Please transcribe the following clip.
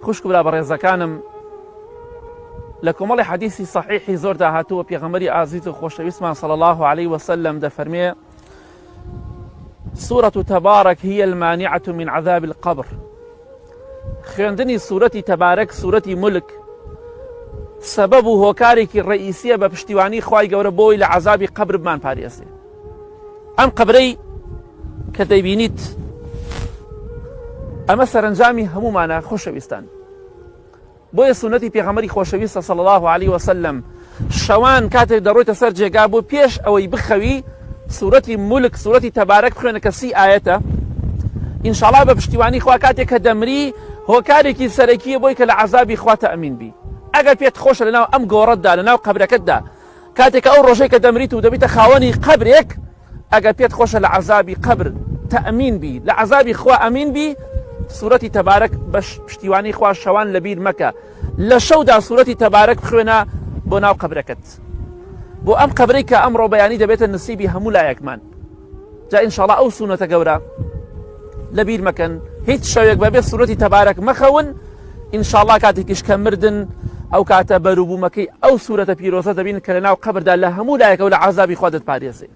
خوشک برا بەڕێزەکانم لە کۆمەڵی حەدیثی صحیحی زۆردا هاتووە پێغەمبەری ئازیز و خۆشەویستمان صلی الله عليه وسلم دەفەرمێ سورة تبارك هي المانعة من عذاب القبر. خوێندنی سورەتی تەبارەک سورەتی ملک سەبەب و هۆکارێکی ڕئیسیە بە پشتیوانی خوای گەورە بۆی لە عەزابی قبر بمان پارێزێ. ئەم قبرەی کە دەیبینیت ئەمە سەرنجامی هەمومانە خۆشەویستان. بۆیە سونەتی پێغەمبەری خۆشەویستە صلی الله عليه وسلم شەوان کاتێک دەڕۆیتە سەر جێگا بۆ پێش ئەوەی بخەوی سورەتی ملک سورەتی تەبارەک بخوێنە کە 30 ئایەتە. ئینشاڵڵا بە پشتیوانی خوا کاتێک کە دەمری هۆکارێکی سەرەکیە بۆی کە لە عەزابی خوا تەئەمین بی. ئەگەر پێت خۆشە لەناو ئەم گۆڕەتدا لەناو قەبرەکەتدا کاتێک ئەو ڕۆژەی کە دەمریت و دەبیتە خاوەنی قەبرێک ئەگەر پێت خۆشە لە عەزابی قەبر تەئەمین بی لە عەزابی خوا ئەمین بی سورەتی تەبارەک بە پشتیوانی خوا شەوان لەبیر مەکە لە شەودا سورەتی تەبارەک بخوێنە بۆ ناو قەبرەکەت بۆ ئەم قەبرەی کە ئەمڕۆ بەیانی دەبێتە نسیبی هەموو لایەکمان. جا ئینشاڵڵا ئەو سونەتە گەورە لەبیر مەکەن هیچ شەوێک بەبێ سورەتی تەبارەک مەخەون. ئینشاڵڵا کاتێکیش کە مردن ئەو کاتە بەروبوومەکەی ئەو سورەتە پیرۆزە دەبین کە لە ناو قەبردا لە هەموو لایەکە و لە عەزابی خوا دەتپارێزێ.